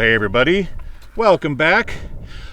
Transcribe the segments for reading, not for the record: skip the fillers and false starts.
Hey everybody, welcome back.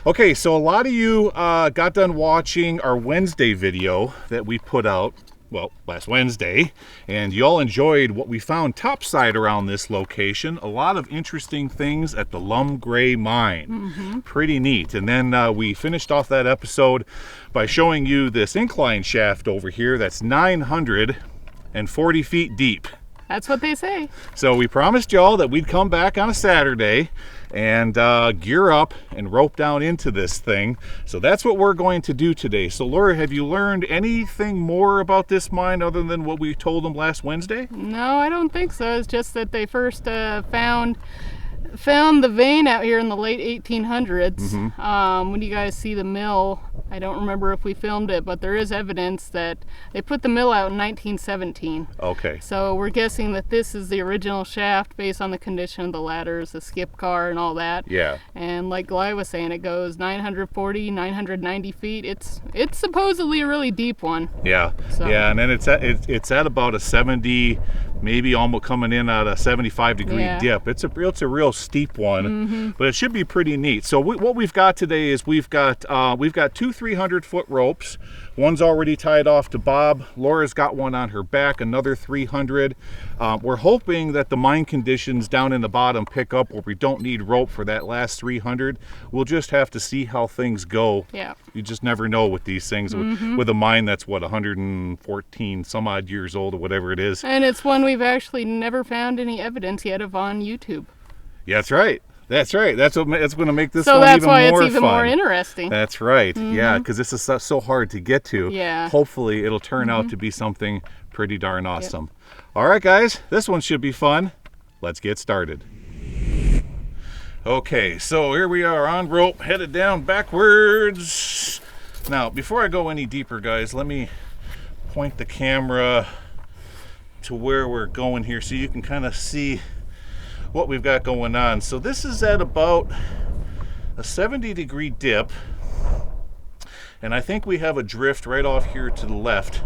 Okay, so a lot of you got done watching our Wednesday video that we put out, well, last Wednesday, and you all enjoyed what we found topside around this location. A lot of interesting things at the Lum Gray mine. Pretty neat. And then we finished off that episode by showing you this incline shaft over here that's 940 feet deep. That's what they say. So we promised y'all that we'd come back on a Saturday and gear up and rope down into this thing. So that's what we're going to do today. So Laura, have you learned anything more about this mine other than what we told them last Wednesday? No, I don't think so. It's just that they first found the vein out here in the late 1800s. When you guys see the mill, I don't remember if we filmed it, but there is evidence that they put the mill out in 1917. Okay. So we're guessing that this is the original shaft based on the condition of the ladders, the skip car, and all that. Yeah. And like Gly was saying, it goes 940, 990 feet. It's supposedly a really deep one. Yeah. So. Yeah, and then it's at about a 70, maybe almost coming in at a 75-degree dip. It's a real steep one, but it should be pretty neat. So what we've got today is we've got two 300-foot ropes. One's already tied off to Bob. Laura's got one on her back, another 300. We're hoping that the mine conditions down in the bottom pick up where we don't need rope for that last 300. We'll just have to see how things go. Yeah. You just never know with these things. With a mine that's, what, 114 some odd years old or whatever it is. And it's one we've actually never found any evidence yet of on YouTube. Yeah, that's right. That's right. That's going to make this so one even more fun. So that's why it's even more interesting. That's right. Yeah, because this is so hard to get to. Yeah. Hopefully it'll turn out to be something pretty darn awesome. Yep. All right, guys. This one should be fun. Let's get started. Okay, so here we are on rope, headed down backwards. Now, before I go any deeper, guys, let me point the camera to where we're going here so you can kind of see what we've got going on. So this is at about a 70-degree dip, and I think we have a drift right off here to the left.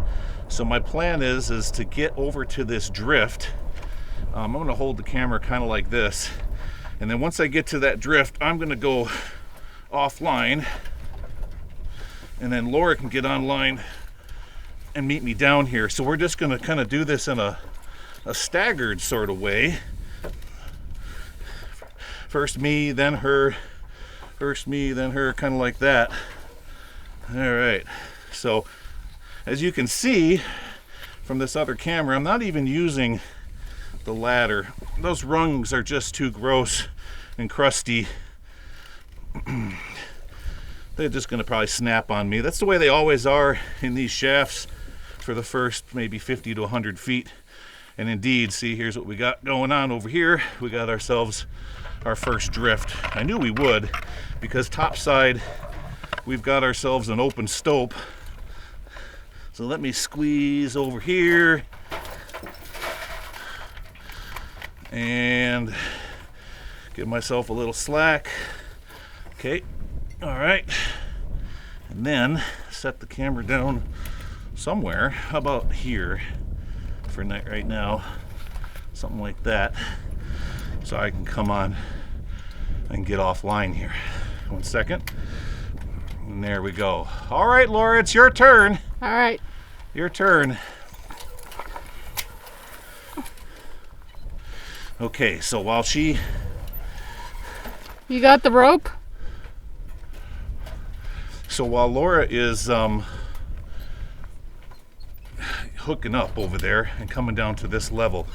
So my plan is to get over to this drift. I'm going to hold the camera kind of like this, and then once I get to that drift, I'm going to go offline, and then Laura can get online and meet me down here. So we're just going to kind of do this in a staggered sort of way. First me, then her. First me, then her, kind of like that. All right. So as you can see from this other camera, I'm not even using the ladder. Those rungs are just too gross and crusty. They're just going to probably snap on me. That's the way they always are in these shafts for the first maybe 50 to 100 feet. And indeed, see, here's what we got going on over here. We got ourselves our first drift. I knew we would, because topside we've got ourselves an open stope. So let me squeeze over here and give myself a little slack. Okay, all right, and then set the camera down somewhere. How about here for right now, something like that, so I can come on and get offline here. 1 second. And there we go. All right, Laura, it's your turn. All right. Your turn. Okay, so while she... You got the rope? So while Laura is hooking up over there and coming down to this level,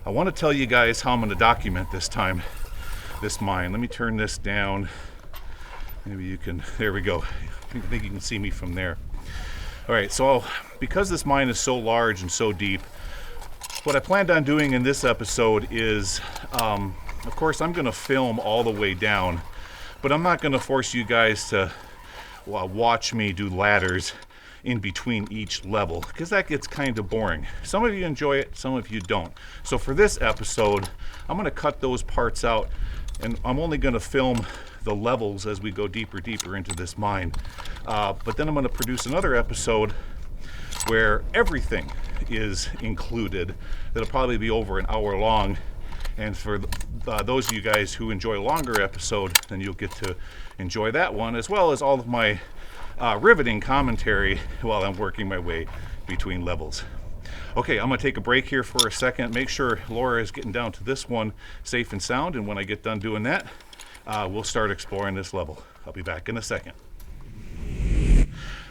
I want to tell you guys how I'm going to document this mine. Let me turn this down. Maybe you can, there we go. I think you can see me from there. All right, so because this mine is so large and so deep, what I planned on doing in this episode is, of course, I'm going to film all the way down, but I'm not going to force you guys to watch me do ladders in between each level, because that gets kind of boring. Some of you enjoy it, some of you don't. So for this episode, I'm going to cut those parts out, and I'm only going to film the levels as we go deeper into this mine. But then I'm going to produce another episode where everything is included. That'll probably be over an hour long, And for those of you guys who enjoy a longer episode, then you'll get to enjoy that one, as well as all of my riveting commentary while I'm working my way between levels. Okay, I'm gonna take a break here for a second, make sure Laura is getting down to this one safe and sound, and when I get done doing that, we'll start exploring this level. I'll be back in a second.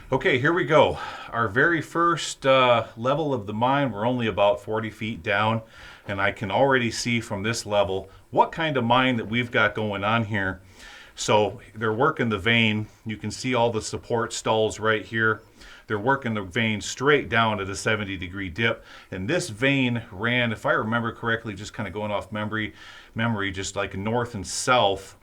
Okay, here we go. Our very first level of the mine, we're only about 40 feet down, and I can already see from this level what kind of mine that we've got going on here. So they're working the vein. You can see all the support stalls right here. They're working the vein straight down at a 70-degree dip. And this vein ran, if I remember correctly, just kind of going off memory, just like north and south.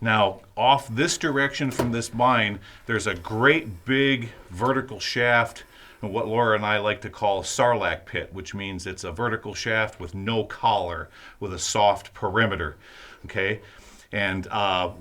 Now, off this direction from this mine, there's a great big vertical shaft, and what Laura and I like to call a sarlacc pit, which means it's a vertical shaft with no collar, with a soft perimeter, okay? And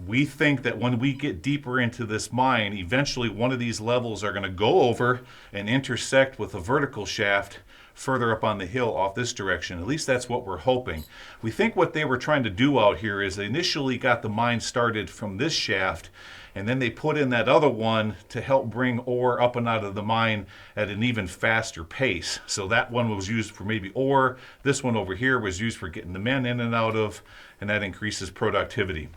we think that when we get deeper into this mine, eventually one of these levels are going to go over and intersect with a vertical shaft further up on the hill off this direction. At least that's what we're hoping. We think what they were trying to do out here is they initially got the mine started from this shaft, and then they put in that other one to help bring ore up and out of the mine at an even faster pace. So that one was used for maybe ore. This one over here was used for getting the men in and out of, and that increases productivity.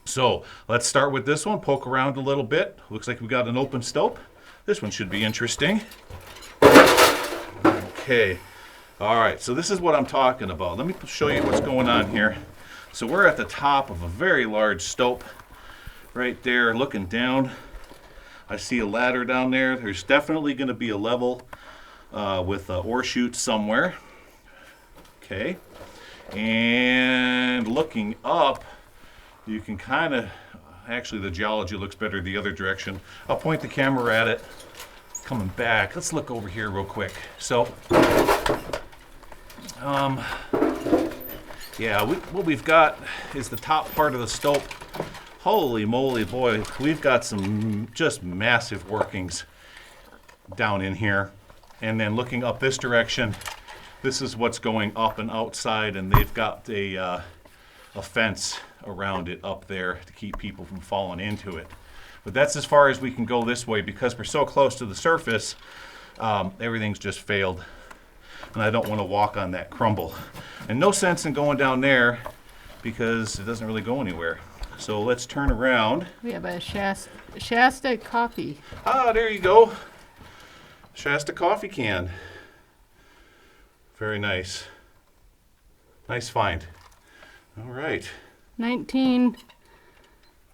So let's start with this one, poke around a little bit. Looks like we got an open stope. This one should be interesting. Okay, all right, so this is what I'm talking about. Let me show you what's going on here. So we're at the top of a very large stope right there, looking down. I see a ladder down there. There's definitely going to be a level with ore chutes somewhere. Okay, and looking up, you can kind of, actually the geology looks better the other direction. I'll point the camera at it. Coming back, let's look over here real quick. So, yeah, what we've got is the top part of the stope. Holy moly, boy, we've got some just massive workings down in here. And then looking up this direction, this is what's going up and outside, and they've got a fence around it up there to keep people from falling into it. But that's as far as we can go this way because we're so close to the surface, everything's just failed. And I don't want to walk on that crumble. And no sense in going down there because it doesn't really go anywhere. So let's turn around. We have a Shasta coffee. Ah, there you go. Shasta coffee can. Very nice. Nice find. All right.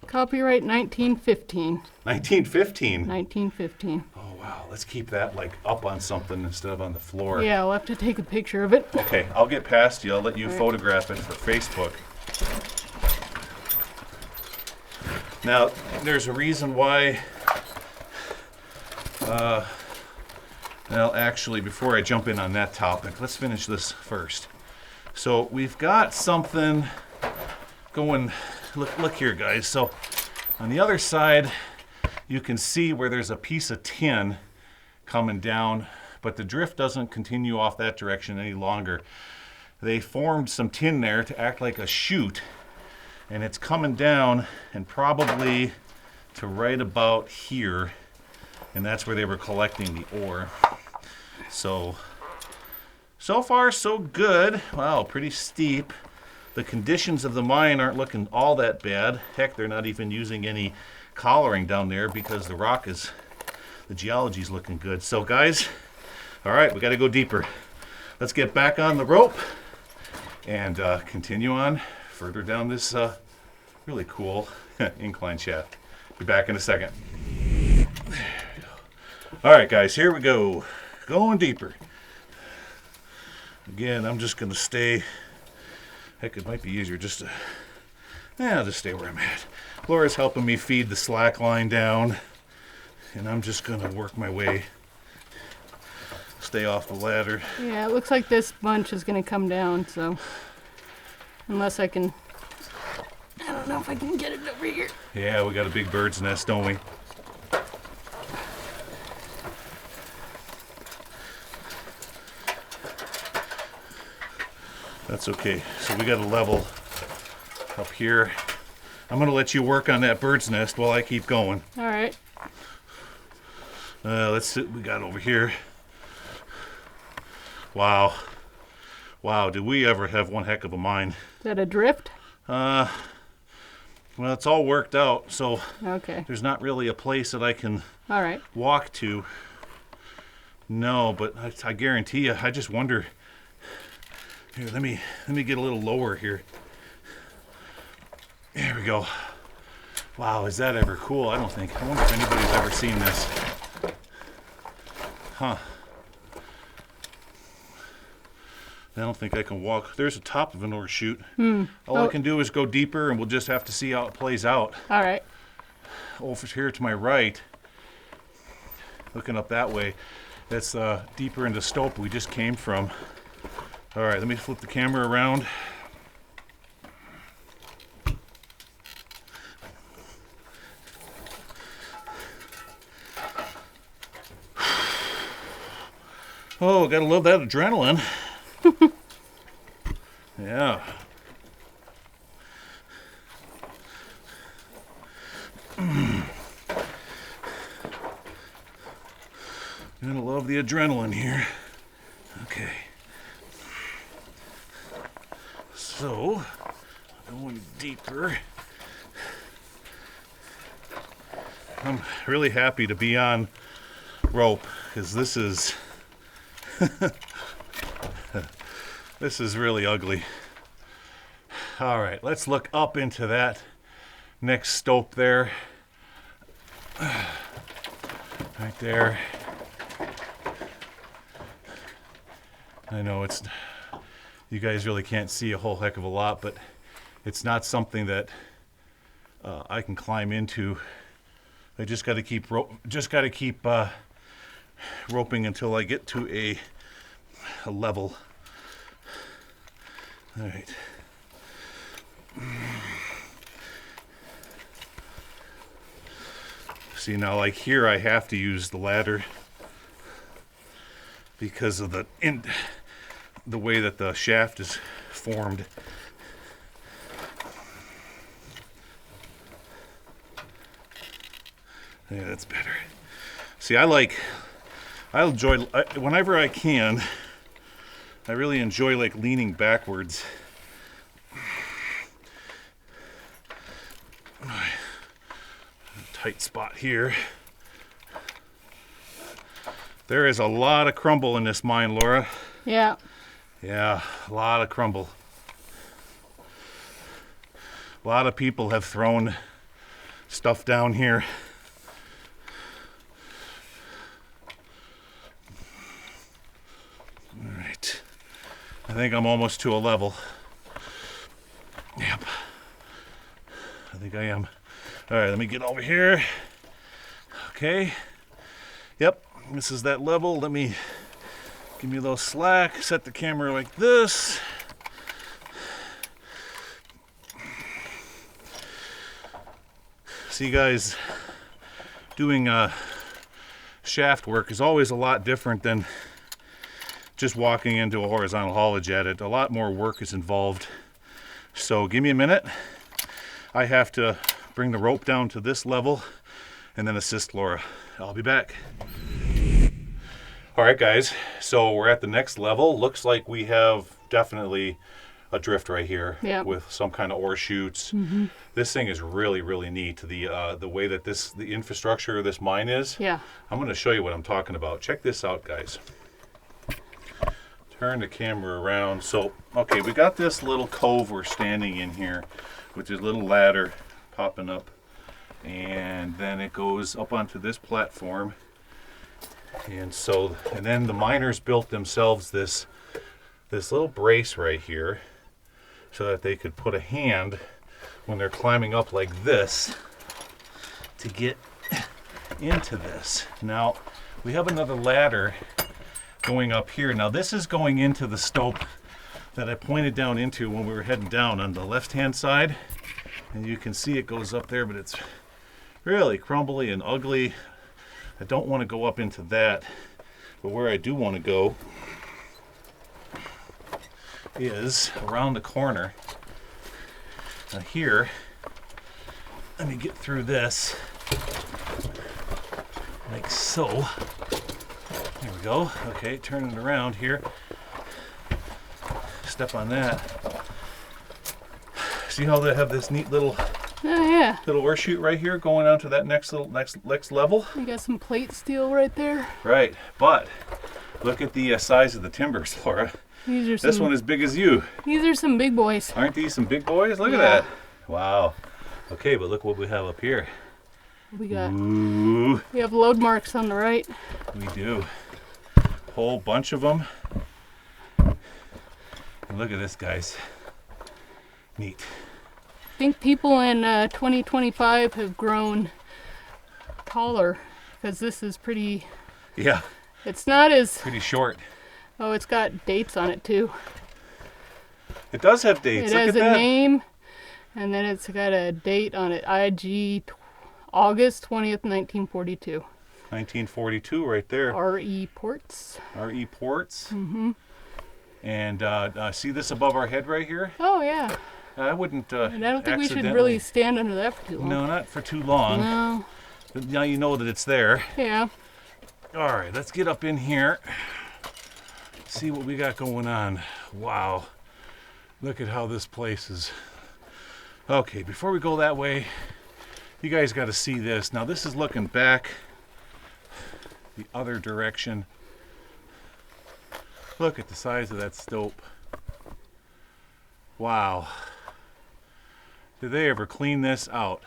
Copyright 1915. 1915? 1915. Oh, wow. Let's keep that like up on something instead of on the floor. Yeah, I'll have to take a picture of it. Okay, I'll get past you. I'll let you photograph it for Facebook. Now, there's a reason why... well, actually, before I jump in on that topic, let's finish this first. So we've got something going... Look here, guys. So on the other side, you can see where there's a piece of tin coming down, but the drift doesn't continue off that direction any longer. They formed some tin there to act like a chute, and it's coming down and probably to right about here, and that's where they were collecting the ore. So far so good. Wow, pretty steep. The conditions of the mine aren't looking all that bad. Heck, they're not even using any collaring down there because the geology's looking good. So guys, all right, we got to go deeper. Let's get back on the rope and continue on further down this really cool incline shaft. Be back in a second. All right, guys, here we go. Going deeper. Again, I'm just going to stay. Heck, it might be easier just to, I'll just stay where I'm at. Laura's helping me feed the slack line down, and I'm just going to work my way, stay off the ladder. Yeah, it looks like this bunch is going to come down, so unless I don't know if I can get it over here. Yeah, we got a big bird's nest, don't we? That's okay. So we got a level up here. I'm gonna let you work on that bird's nest while I keep going. All right. Let's see what we got over here. Wow. Wow, did we ever have one heck of a mine. Is that a drift? Well, it's all worked out, so Okay. there's not really a place that I can All right. walk to. No, but I guarantee you, I just wonder. Here, let me get a little lower here. There we go. Wow, is that ever cool? I wonder if anybody's ever seen this. Huh. I don't think I can walk. There's the top of an ore chute. All I can do is go deeper, and we'll just have to see how it plays out. All right. Over here to my right, looking up that way, that's deeper into stope we just came from. All right, let me flip the camera around. Oh, gotta love that adrenaline. Yeah. Gotta love the adrenaline here. Okay. So, going deeper. I'm really happy to be on rope because this is this is really ugly. All right, let's look up into that next stope there. Right there. I know you guys really can't see a whole heck of a lot, but it's not something that I can climb into. I just got to keep roping until I get to a level. All right. See, now like here I have to use the ladder because of the way that the shaft is formed. Yeah, that's better. See, whenever I can, I really enjoy like leaning backwards. Tight spot here. There is a lot of crumble in this mine, Laura. Yeah. Yeah, a lot of crumble. A lot of people have thrown stuff down here. All right. I think I'm almost to a level. Yep. I think I am. All right, let me get over here. Okay. Yep, this is that level. Give me a little slack. Set the camera like this. See, guys, doing shaft work is always a lot different than just walking into a horizontal haulage at it. A lot more work is involved. So give me a minute. I have to bring the rope down to this level and then assist Laura. I'll be back. All right, guys, so we're at the next level. Looks like we have definitely a drift right here. Yep. With some kind of ore chutes. Mm-hmm. This thing is really, really neat. The way that the infrastructure of this mine is. Yeah. I'm going to show you what I'm talking about. Check this out, guys. Turn the camera around. So, okay, we got this little cove we're standing in here with this little ladder popping up, and then it goes up onto this platform. And then the miners built themselves this little brace right here so that they could put a hand when they're climbing up like this to get into this. Now, we have another ladder going up here. Now, this is going into the stope that I pointed down into when we were heading down on the left-hand side. And you can see it goes up there, but it's really crumbly and ugly. I don't want to go up into that, but where I do want to go is around the corner. Now here, let me get through this, like so. There we go. Okay, turn it around here. Step on that. See how they have this neat little little ore chute right here going on to that next level? You got some plate steel right there. Right, but look at the size of the timbers, Laura. This one is big as you. These are some big boys. Aren't these some big boys? Look at that. Wow. Okay, but look what we have up here. We got. Ooh. We have load marks on the right. We do. Whole bunch of them. And look at this, guys. Neat. I think people in 2025 have grown taller because this is pretty. Yeah. It's not as. Pretty short. Oh, it's got dates on it too. It does have dates. It has a name, and then it's got a date on it. August 20th, 1942. 1942, right there. R.E. Ports. R.E. Ports. Mm-hmm. And see this above our head right here? Oh yeah. I wouldn't. And I don't think we should really stand under that for too long. No, not for too long. No. But now you know that it's there. Yeah. All right, let's get up in here. See what we got going on. Wow. Look at how this place is. Okay, before we go that way, you guys got to see this. Now this is looking back the other direction. Look at the size of that stope. Wow. Did they ever clean this out?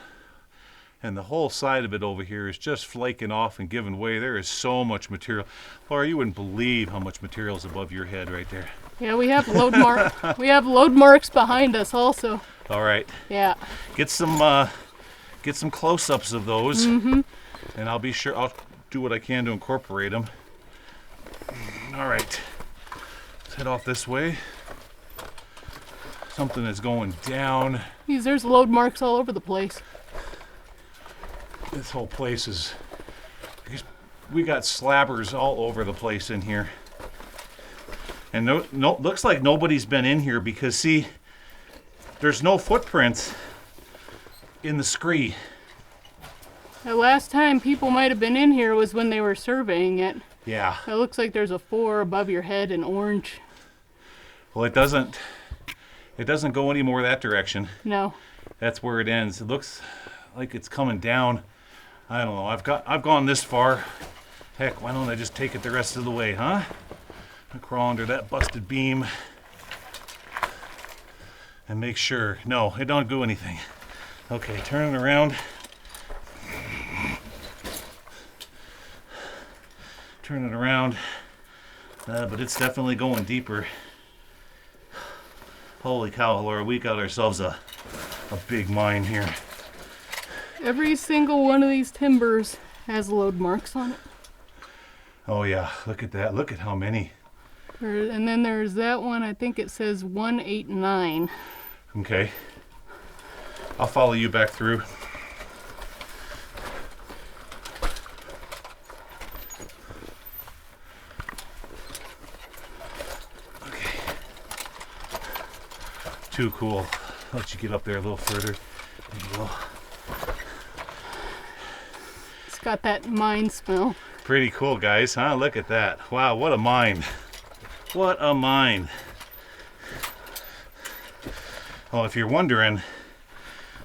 And the whole side of it over here is just flaking off and giving way. There is so much material. Laura, you wouldn't believe how much material is above your head right there. Yeah, we have load marks behind us also. All right. Yeah. Get some close-ups of those, and I'll be sure I'll do what I can to incorporate them. All right. Let's head off this way. Something is going down. There's load marks all over the place. This whole place is, we got slabbers all over the place in here. And looks like nobody's been in here because see, there's no footprints in the scree. The last time people might have been in here was when they were surveying it. Yeah. It looks like there's a 4 above your head in orange. Well, it doesn't go any more that direction. No. That's where it ends. It looks like it's coming down. I don't know. I've gone this far. Heck, why don't I just take it the rest of the way, huh? I crawl under that busted beam and make sure. No, it don't do anything. Okay, turn it around. Turn it around. But it's definitely going deeper. Holy cow, Laura, we got ourselves a big mine here. Every single one of these timbers has load marks on it. Oh yeah, look at that. Look at how many. And then there's that one, I think it says 189. Okay. I'll follow you back through. Okay. Too cool. I'll let you get up there a little further. There you go. It's got that mine smell. Pretty cool, guys, huh? Look at that. Wow, what a mine. What a mine. Oh, if you're wondering,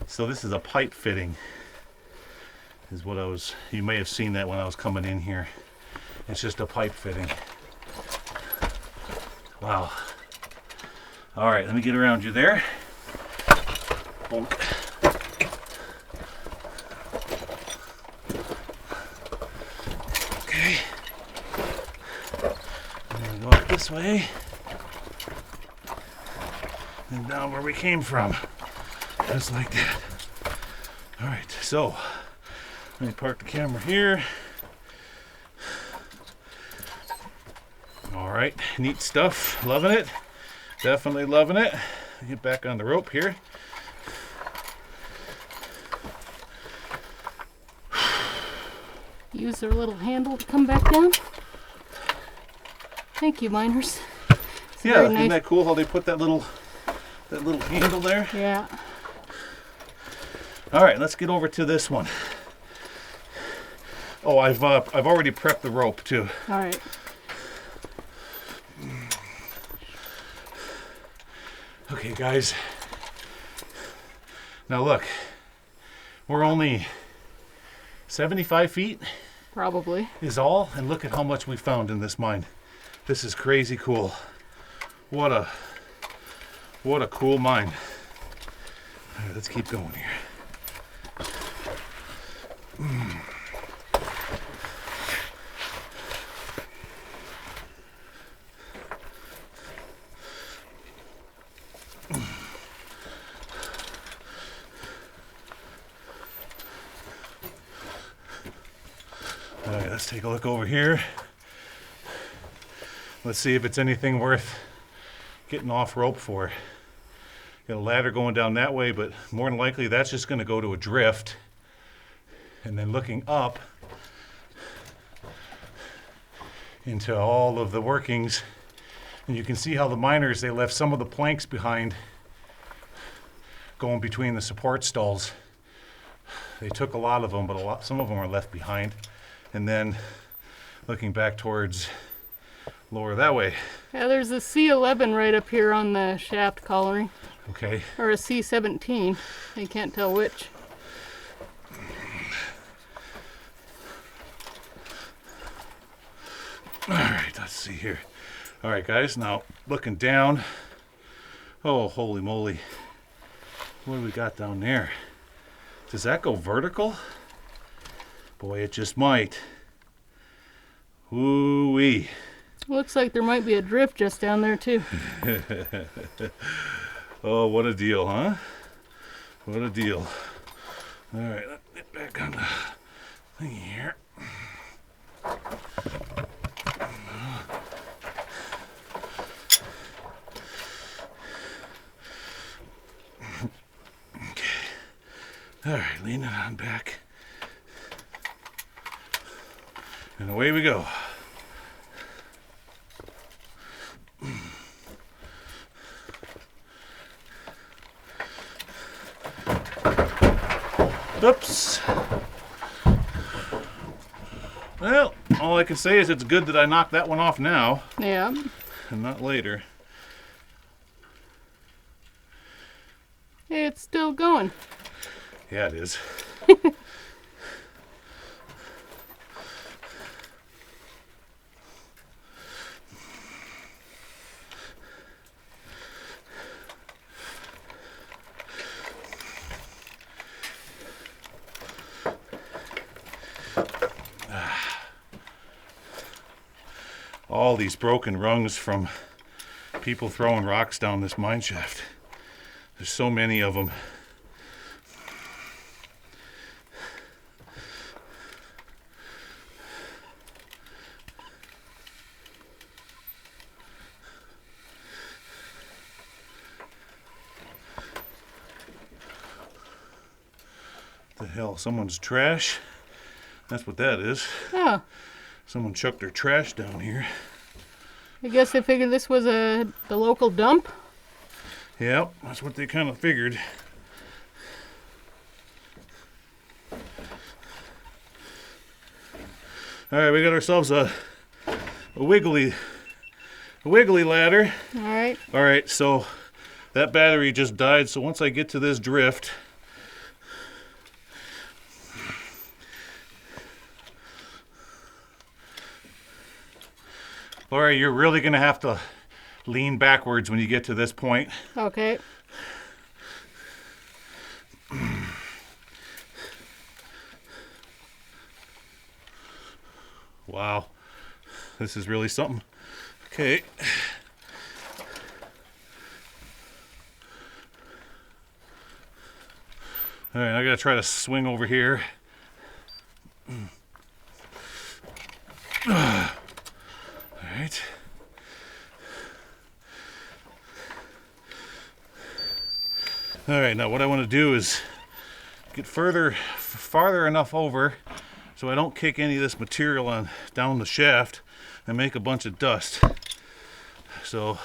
so this is a pipe fitting. Is what you may have seen that when I was coming in here. It's just a pipe fitting. Wow. All right, let me get around you there. Bonk. Okay. I'm gonna go up this way. And down where we came from. Just like that. All right, so let me park the camera here. All right, neat stuff. Loving it. Definitely loving it. Get back on the rope here. Use their little handle to come back down. Thank you, miners. It's Yeah, very isn't nice. that cool how they put that little handle there? Yeah. All right, let's get over to this one. Oh, I've already prepped the rope too. All right. Okay, guys. Now look, we're only 75 feet Probably. is all, and look at how much we found in this mine. This is crazy cool. What a cool mine. All right, let's keep going here. All right, let's take a look over here. Let's see if it's anything worth getting off rope for. Got a ladder going down that way, but more than likely that's just going to go to a drift. And then looking up into all of the workings, and you can see how the miners, they left some of the planks behind going between the support stalls. They took a lot of them, but some of them are left behind. And then looking back towards lower that way. Yeah, there's a C11 right up here on the shaft colliery. Okay. Or a C17. You can't tell which. All right, let's see here. All right, guys, now looking down. Oh, holy moly. What do we got down there? Does that go vertical? Boy, it just might. Ooh-wee. Looks like there might be a drift just down there too. Oh, what a deal, huh? What a deal. All right, let's get back on the thing here. Okay. All right, lean it on back. And away we go. Oops. Well, all I can say is it's good that I knocked that one off now Yeah. and not later. Hey, it's still going. Yeah, it is. All these broken rungs from people throwing rocks down this mine shaft. There's so many of them. The hell, someone's trash? That's what that is. Oh, Someone chucked their trash down here. I guess they figured this was the local dump. Yep, that's what they kind of figured. All right, we got ourselves a wiggly ladder. All right. All right, so that battery just died. So once I get to this drift, Laura, you're really gonna have to lean backwards when you get to this point. Okay. Wow, this is really something. Okay. All right, I gotta try to swing over here. All right. All right, now what I want to do is get farther enough over so I don't kick any of this material on down the shaft and make a bunch of dust. So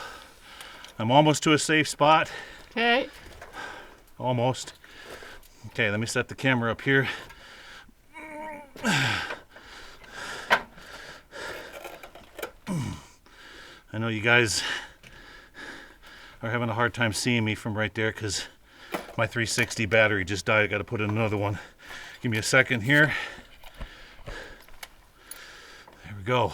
I'm almost to a safe spot. Okay. Almost. Okay, let me set the camera up here. I know you guys are having a hard time seeing me from right there because my 360 battery just died. I got to put in another one. Give me a second here. There we go.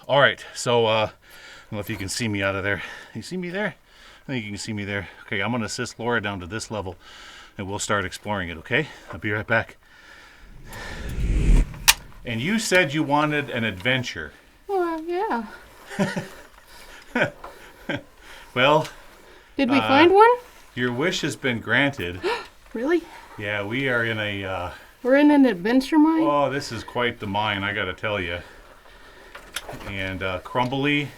All right, so I don't know if you can see me out of there. You see me there? I think you can see me there. Okay, I'm gonna assist Laura down to this level and we'll start exploring it, okay? I'll be right back. And you said you wanted an adventure. Well, yeah. Well, Did we find one? your wish has been granted. Really? Yeah, we are in a, We're in an adventure mine? oh, this is quite the mine, I gotta tell you. And crumbly,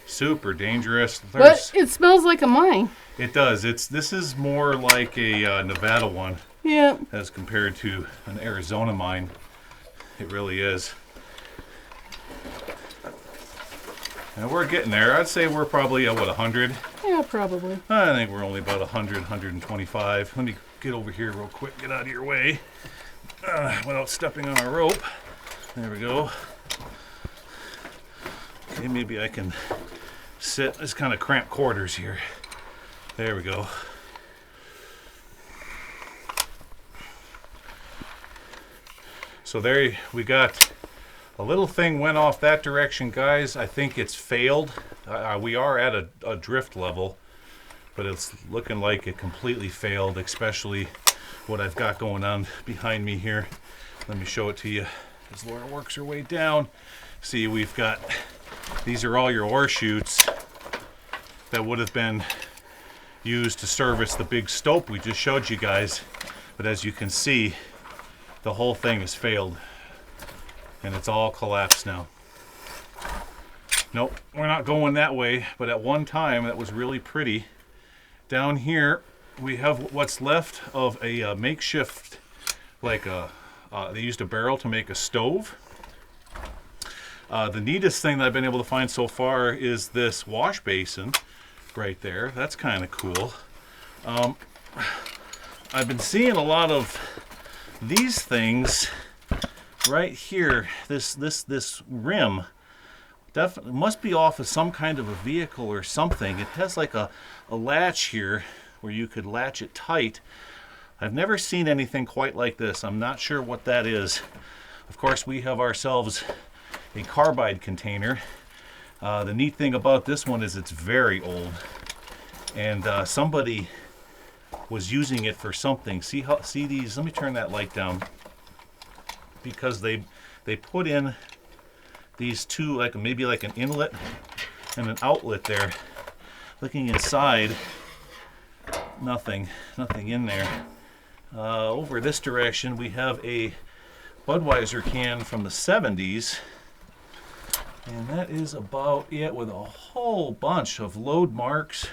super dangerous. But it smells like a mine. It does. This is more like a Nevada one Yeah. as compared to an Arizona mine. It really is. And we're getting there. I'd say we're probably at, what, 100? Yeah, probably. I think we're only about 100, 125. Let me get over here real quick, get out of your way without stepping on our rope. There we go. Okay, maybe I can sit. It's kind of cramped quarters here. There we go. So there we got a little thing went off that direction, guys. I think it's failed. We are at a drift level, but it's looking like it completely failed, especially what I've got going on behind me here. Let me show it to you as Laura works her way down. See, we've got, these are all your ore chutes that would have been used to service the big stope we just showed you guys. But as you can see, the whole thing has failed and it's all collapsed now. Nope, we're not going that way, but at one time that was really pretty. Down here we have what's left of a makeshift, like they used a barrel to make a stove. The neatest thing that I've been able to find so far is this wash basin right there. That's kind of cool. I've been seeing a lot of these things right here. This rim definitely must be off of some kind of a vehicle or something. It has like a latch here where you could latch it tight. I've never seen anything quite like this. I'm not sure what that is. Of course, we have ourselves a carbide container. The neat thing about this one is it's very old, and somebody was using it for something. See these? Let me turn that light down, because they put in these two, like maybe like an inlet and an outlet there. Looking inside, nothing in there. Over this direction we have a Budweiser can from the 70s, and that is about it, with a whole bunch of load marks.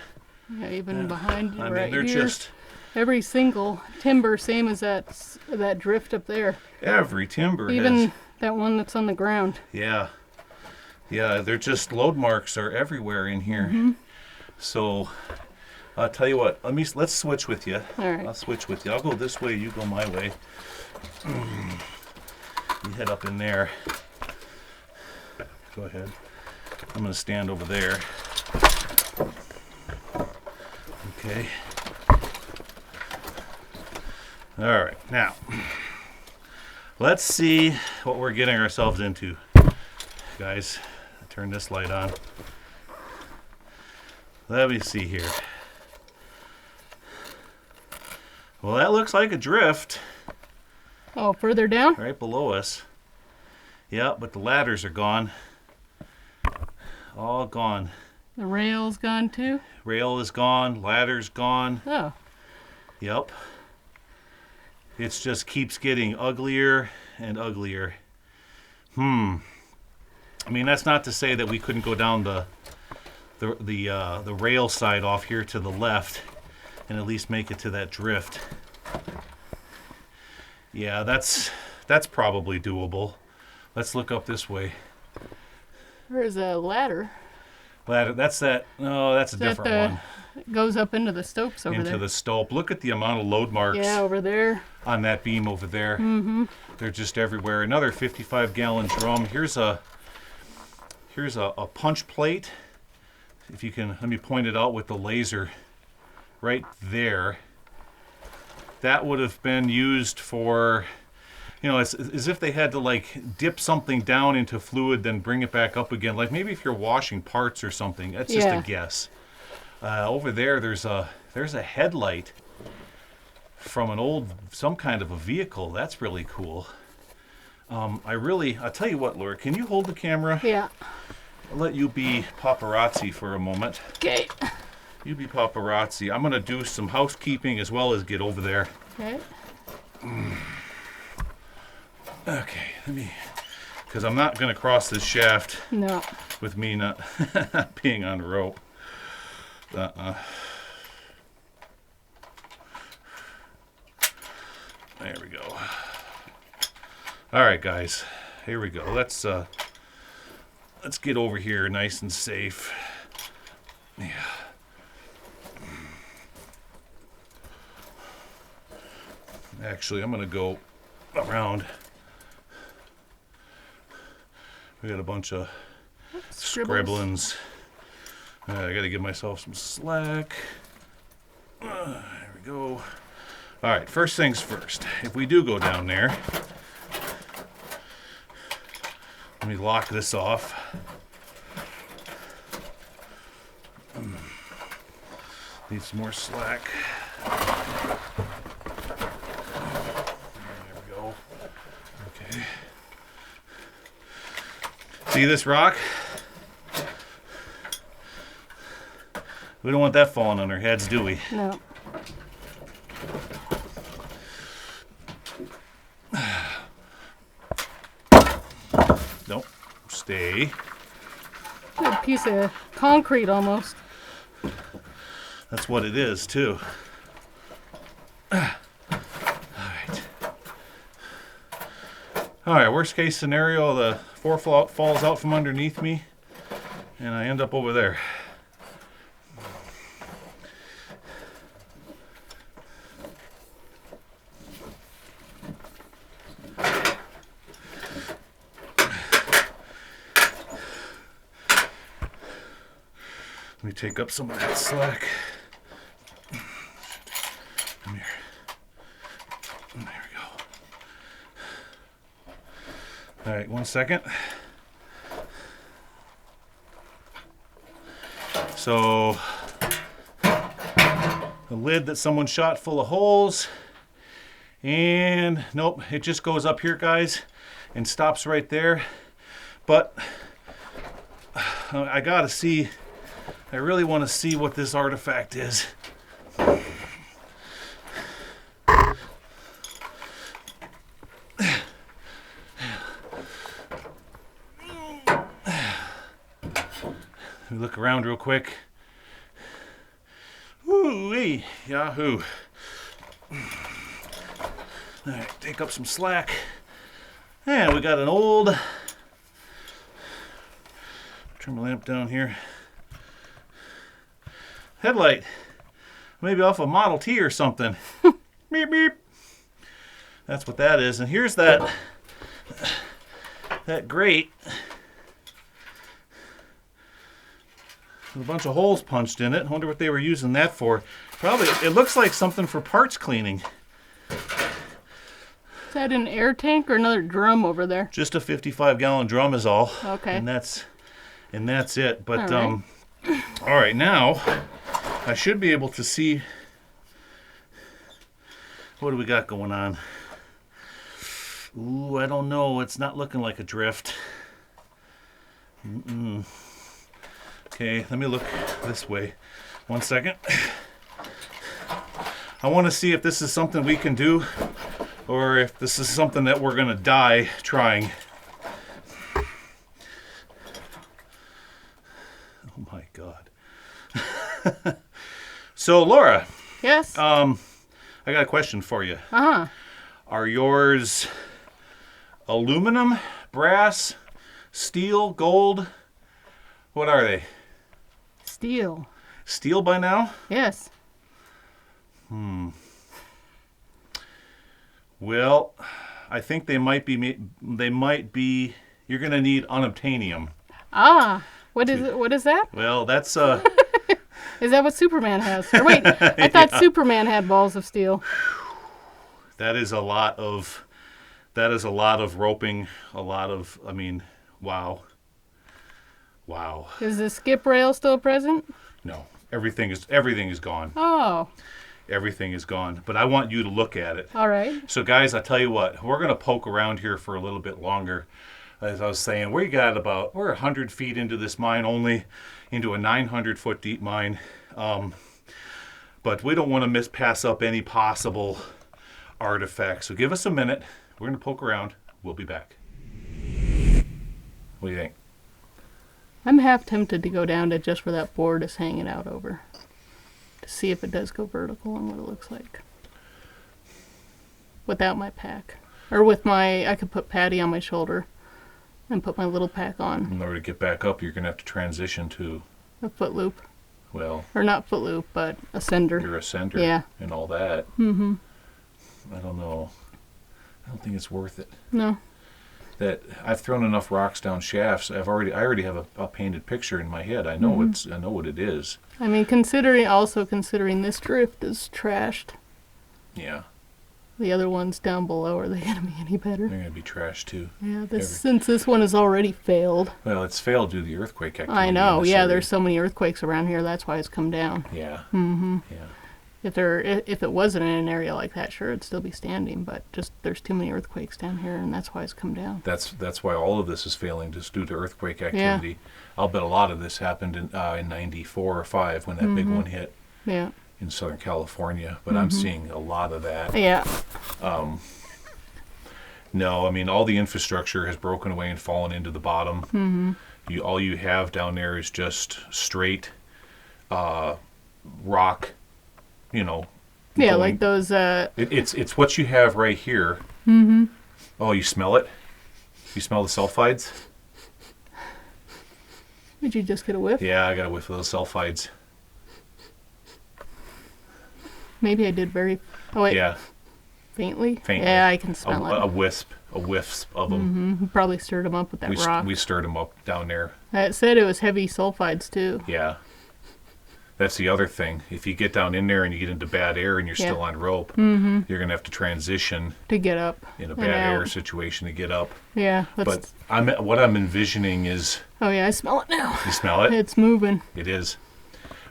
Yeah, even behind you, I mean, right they're here. just Every single timber, same as that drift up there. every timber Even has. that one that's on the ground. Yeah, they're just, load marks are everywhere in here. Mm-hmm. So I'll tell you what, let's switch with you. All right. I'll switch with you. I'll go this way, you go my way. You head up in there. Go ahead. I'm going to stand over there. Okay. All right. Now, let's see what we're getting ourselves into. Guys, turn this light on. Let me see here. Well, that looks like a drift Oh, further down? right below us. Yeah, but the ladders are gone. All gone. The rail's gone too? Rail is gone. Ladder's gone. Oh. Yep. It just keeps getting uglier and uglier. I mean, that's not to say that we couldn't go down the rail side off here to the left and at least make it to that drift. Yeah, that's probably doable. Let's look up this way. There's a ladder. That's that. No, that's a different one. It goes up into the stopes over there. Into the stope. Look at the amount of load marks. Yeah, over there. On that beam over there. Mm-hmm. They're just everywhere. Another 55-gallon drum. Here's a punch plate. If you can, let me point it out with the laser right there. That would have been used for, you know, as if they had to like dip something down into fluid, then bring it back up again. Like maybe if you're washing parts or something. That's just a guess. Over there, there's a headlight from some kind of a vehicle. That's really cool. I'll tell you what, Laura, can you hold the camera? Yeah. I'll let you be paparazzi for a moment. Okay. You be paparazzi. I'm going to do some housekeeping as well as get over there. Okay. Okay, because I'm not going to cross this shaft. No. With me not being on a rope. There we go. All right, guys. Here we go. Let's get over here nice and safe. Yeah. Actually, I'm going to go around. We got a bunch of scribblings. I got to give myself some slack. There we go. All right, first things first. If we do go down there, let me lock this off. Need some more slack. There we go. Okay. See this rock? We don't want that falling on our heads, do we? No. Nope. Stay. A piece of concrete almost. That's what it is, too. All right, worst case scenario, the floor falls out from underneath me, and I end up over there. Let me take up some of that slack. Come here. There we go. All right, 1 second. So, the lid that someone shot full of holes. And nope, it just goes up here, guys, and stops right there. But I gotta see. I really want to see what this artifact is. Let me look around real quick. Woo-wee, yahoo. All right, take up some slack. And we got an old, turn my lamp down here. Headlight, maybe off a Model T or something. Beep beep. That's what that is. And here's that grate with a bunch of holes punched in it. I wonder what they were using that for. Probably, it looks like something for parts cleaning. Is that an air tank or another drum over there? Just a 55-gallon drum is all. Okay. And that's it. But all right, now I should be able to see. What do we got going on? Ooh, I don't know. It's not looking like a drift. Okay, let me look this way. 1 second. I want to see if this is something we can do or if this is something that we're going to die trying. Oh my God. So, Laura. Yes? I got a question for you. Uh-huh. Are yours aluminum, brass, steel, gold? What are they? steel. Steel by now? Yes. Well, I think they might be. You're going to need unobtainium. Ah, what is it? What is that? Well, that's Is that what Superman has? Or wait, I thought Superman had balls of steel. that is a lot of roping. Wow. Is the skip rail still present? No, everything is gone. Oh, Everything is gone. But I want you to look at it. all right. So, guys, I tell you what, we're going to poke around here for a little bit longer. As I was saying, we're 100 feet into this mine only, into a 900-foot deep mine. But we don't want to pass up any possible artifacts. So give us a minute. We're going to poke around. We'll be back. What do you think? I'm half tempted to go down to just where that board is hanging out over, to see if it does go vertical and what it looks like. Without my pack. Or I could put Patty on my shoulder and put my little pack on. In order to get back up, you're going to have to transition to, A foot loop. well, Or not foot loop, but a sender. your ascender Yeah. and all that. Mm-hmm. I don't know. I don't think it's worth it. No. That I've thrown enough rocks down shafts. I already have a painted picture in my head. I know what it is. I mean, considering this drift is trashed. Yeah, The other ones down below, are they going to be any better? they're gonna be trash too. Yeah, since this one has already failed. Well, it's failed due to the earthquake activity. I know, in this yeah, area. there's so many earthquakes around here, that's why it's come down. Yeah. Mm-hmm. Yeah. If it wasn't in an area like that, sure, it'd still be standing, but just there's too many earthquakes down here, and that's why it's come down. That's why all of this is failing, just due to earthquake activity. Yeah. I'll bet a lot of this happened in '94 or '95 when that big one hit. Yeah. In Southern California, but I'm seeing a lot of that. Yeah. No, I mean, all the infrastructure has broken away and fallen into the bottom. Mm-hmm. All you have down there is just straight rock, Yeah, going. like those... It's what you have right here. Mm-hmm. Oh, you smell it? You smell the sulfides? Did you just get a whiff? Yeah, I got a whiff of those sulfides. Maybe I did very... Oh, wait. Yeah. Faintly? Faintly. Yeah, I can smell it. A whiff of them. You probably stirred them up with that rock. We stirred them up down there. It said it was heavy sulfides, too. Yeah. That's the other thing. If you get down in there and you get into bad air and you're still on rope, you're going to have to transition to get up in a bad air situation to get up. Yeah. But what I'm envisioning is... Oh, yeah, I smell it now. You smell it? It's moving. It is.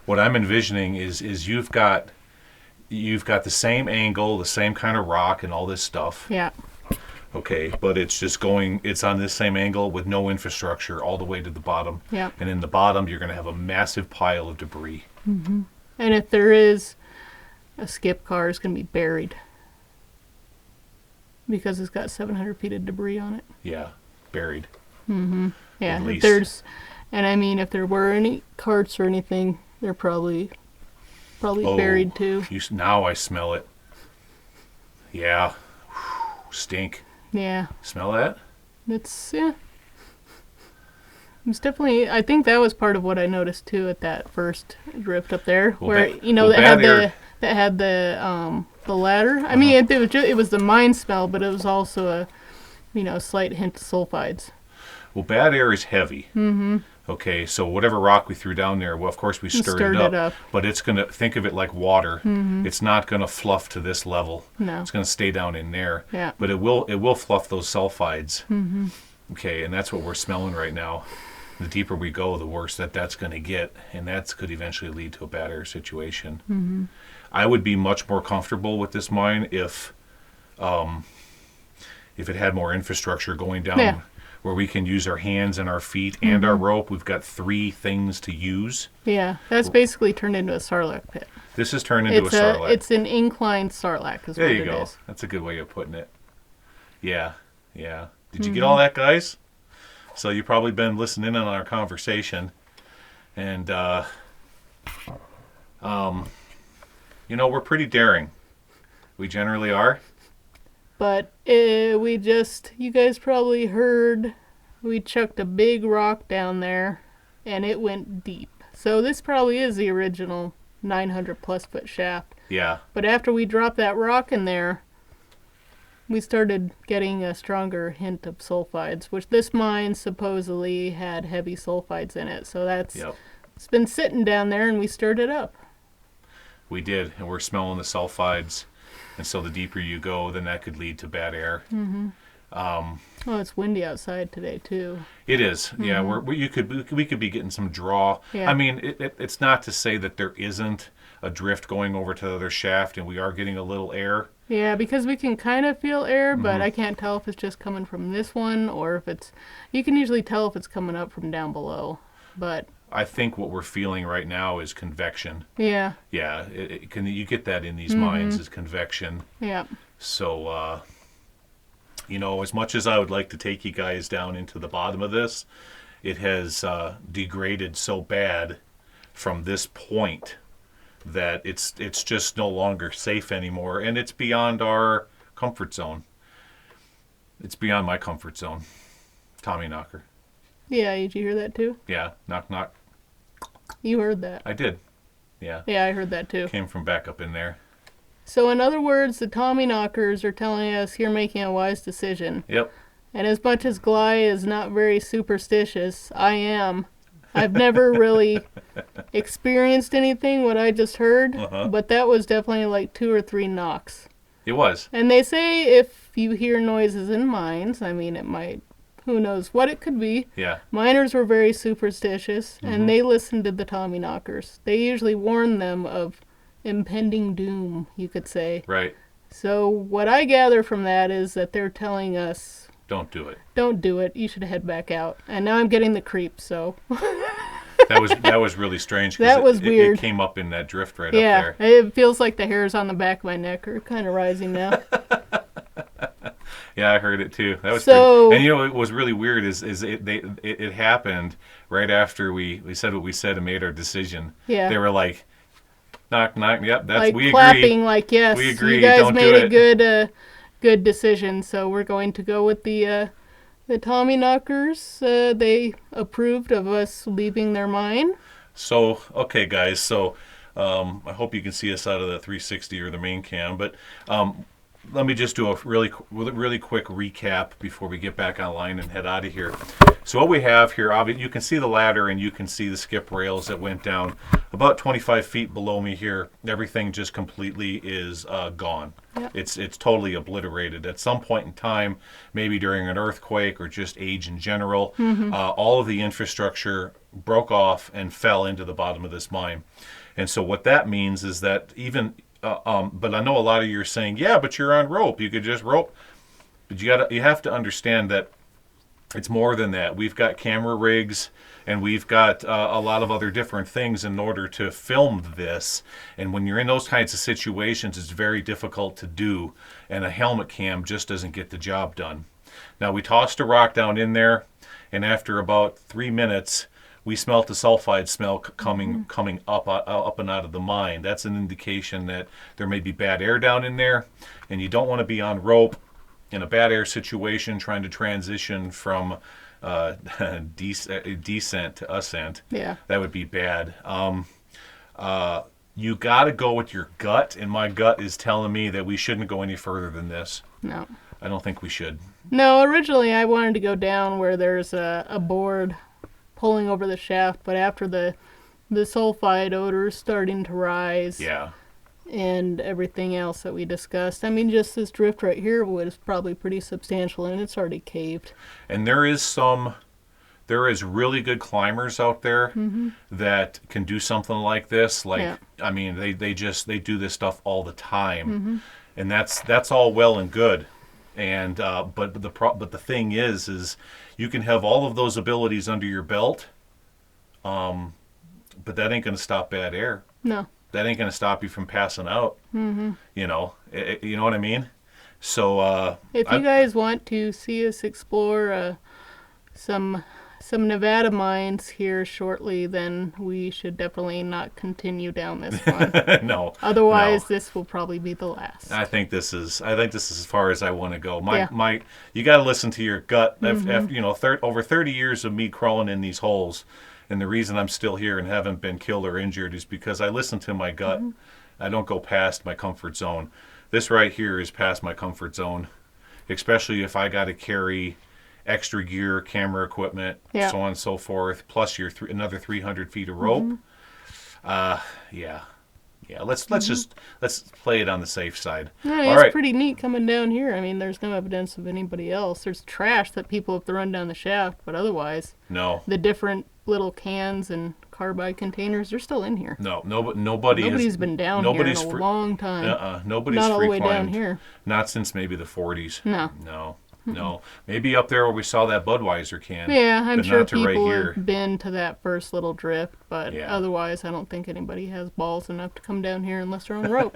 What I'm envisioning is you've got the same angle, the same kind of rock and all this stuff. Yeah. Okay, but it's on this same angle with no infrastructure all the way to the bottom. Yeah. And in the bottom, you're going to have a massive pile of debris. Mm-hmm. And if there is a skip car, it's going to be buried. Because it's got 700 feet of debris on it. Yeah, buried. Mm-hmm. Yeah, At if least. and I mean, if there were any carts or anything, they're probably buried too. Now I smell it. Yeah. Stink. Yeah. Smell that? It's definitely, I think that was part of what I noticed too at that first drift up there, where that had the ladder. I mean, it was the mine smell, but it was also a slight hint of sulfides. Well, bad air is heavy. Mm-hmm. Okay, so whatever rock we threw down there, well, of course we stirred it up. But it's going to, think of it like water. Mm-hmm. It's not going to fluff to this level. No. It's going to stay down in there. Yeah. But it will fluff those sulfides. Mm-hmm. Okay, and that's what we're smelling right now. The deeper we go, the worse that's going to get, and that could eventually lead to a bad air situation. Mm-hmm. I would be much more comfortable with this mine if it had more infrastructure going down. Yeah. Where we can use our hands and our feet and our rope. We've got 3 things to use. Yeah, that's basically turned into a sarlacc pit. This is turned into a sarlacc. It's an inclined sarlacc is what it is. There you go. That's a good way of putting it. Yeah. Did you get all that, guys? So you've probably been listening in on our conversation. And, we're pretty daring. We generally are. But you guys probably heard, we chucked a big rock down there, and it went deep. So this probably is the original 900 plus foot shaft. Yeah. But after we dropped that rock in there, we started getting a stronger hint of sulfides, which this mine supposedly had heavy sulfides in it. So that's it's been sitting down there, and we stirred it up. We did, and we're smelling the sulfides. And so the deeper you go, then that could lead to bad air. Mm-hmm. Oh, it's windy outside today too. It is. Mm-hmm. Yeah, we could be getting some draw. Yeah. I mean, it's not to say that there isn't a drift going over to the other shaft, and we are getting a little air. Yeah, because we can kind of feel air, but I can't tell if it's just coming from this one or if it's... You can usually tell if it's coming up from down below, but... I think what we're feeling right now is convection. Yeah. Yeah, you get that in these mines is convection. Yeah. So, you know, as much as I would like to take you guys down into the bottom of this, it has degraded so bad from this point that it's just no longer safe anymore, and it's beyond our comfort zone. It's beyond my comfort zone. Tommy knocker. Yeah, did you hear that too? Yeah, knock knock. You heard that. I did. Yeah. Yeah, I heard that too. Came from back up in there. So in other words, the Tommy knockers are telling us you're making a wise decision. Yep. And as much as Gly is not very superstitious, I am. I've never really experienced anything, what I just heard, but that was definitely like 2 or 3 knocks. It was. And they say if you hear noises in mines, I mean, it might, who knows what it could be. Yeah. Miners were very superstitious, and they listened to the Tommy knockers. They usually warn them of impending doom, you could say. Right. So what I gather from that is that they're telling us, don't do it. Don't do it. You should head back out. And now I'm getting the creeps, so... That was really strange. That was weird. It came up in that drift right up there. Yeah, it feels like the hairs on the back of my neck are kind of rising now. Yeah, I heard it too. That was so, pretty, and you know what was really weird is it happened right after we said what we said and made our decision. Yeah. They were like, knock knock. Yep, that's like we clapping, agree. like yes, we agree. You guys Don't made do a good decision. So we're going to go with the Tommy knockers. They approved of us leaving their mine. So okay, guys. So I hope you can see us out of the 360 or the main cam, but. Let me just do a really quick recap before we get back online and head out of here. So what we have here, obviously, you can see the ladder and you can see the skip rails that went down about 25 feet below me here. Everything just completely is gone. Yep. It's totally obliterated. At some point in time, maybe during an earthquake or just age in general, all of the infrastructure broke off and fell into the bottom of this mine. And so what that means is that even... but I know a lot of you are saying, yeah, but you're on rope. You could just rope. But you have to understand that it's more than that. We've got camera rigs and we've got a lot of other different things in order to film this. And when you're in those kinds of situations, it's very difficult to do. And a helmet cam just doesn't get the job done. Now, we tossed a rock down in there, and after about 3 minutes, we smelt the sulfide smell coming up and out of the mine. That's an indication that there may be bad air down in there, and you don't want to be on rope in a bad air situation trying to transition from descent to ascent. Yeah. That would be bad. You got to go with your gut, and my gut is telling me that we shouldn't go any further than this. No. I don't think we should. No, originally I wanted to go down where there's a board pulling over the shaft, but after the sulfide odor starting to rise, yeah, and everything else that we discussed, I mean, just this drift right here was probably pretty substantial, and it's already caved. And there is really good climbers out there that can do something like this. Like, yeah. I mean, they do this stuff all the time, and that's all well and good. And but the thing is you can have all of those abilities under your belt, but that ain't going to stop bad air. No. That ain't going to stop you from passing out. You know, you know what I mean? So if you guys want to see us explore some Nevada mines here shortly, then we should definitely not continue down this one. No. Otherwise, this will probably be the last. I think this is as far as I want to go. You got to listen to your gut. After over 30 years of me crawling in these holes, And the reason I'm still here and haven't been killed or injured is because I listen to my gut. I don't go past my comfort zone. This right here is past my comfort zone, especially if I got to carry extra gear, camera equipment, so on and so forth, plus your another 300 feet of rope. Let's play it on the safe side. Yeah, it's pretty neat coming down here. I mean, there's no evidence of anybody else. There's trash that people have to run down the shaft, but otherwise, no. The different little cans and carbide containers, they're still in here. Nobody's been down here in a long time. Nobody's not all the way free-climbed. down here. Not since maybe the 40s. No. Maybe up there where we saw that Budweiser can. Yeah, I'm sure not to people right here. have been to that first little drift, but otherwise I don't think anybody has balls enough to come down here unless they're on a rope.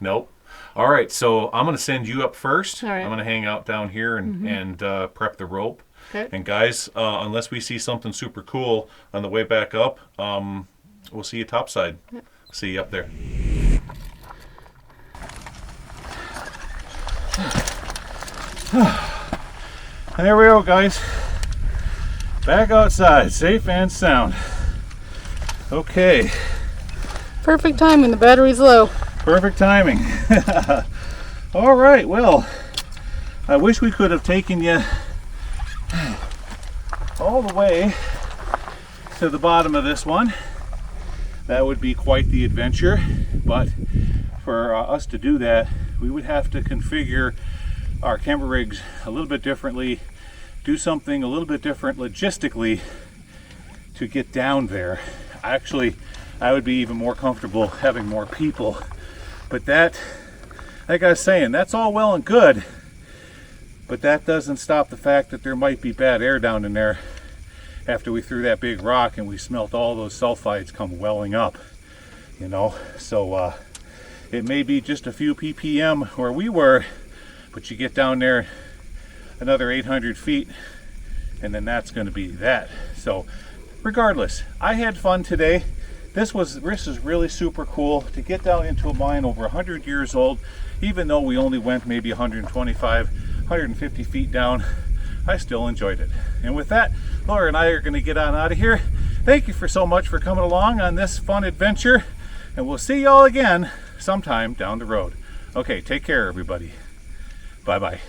Nope. All right, so I'm going to send you up first. All right. I'm going to hang out down here and prep the rope. Okay. And guys, unless we see something super cool on the way back up, we'll see you topside. Yep. See you up there. And there we go, guys. Back outside, safe and sound. Okay. Perfect timing, the battery's low. Perfect timing. All right, well, I wish we could have taken you all the way to the bottom of this one. That would be quite the adventure, but for us to do that, we would have to configure our camera rigs a little bit differently, do something a little bit different logistically to get down there. Actually, I would be even more comfortable having more people, but that, like I was saying, that's all well and good, but that doesn't stop the fact that there might be bad air down in there after we threw that big rock and we smelt all those sulfides come welling up, you know. So it may be just a few ppm where we were, but you get down there another 800 feet and then that's going to be that. So regardless, I had fun today. This is really super cool to get down into a mine over 100 years old, even though we only went maybe 125, 150 feet down. I still enjoyed it. And with that, Laura and I are going to get on out of here. Thank you so much for coming along on this fun adventure, and we'll see y'all again sometime down the road. Okay, take care, everybody. Bye-bye.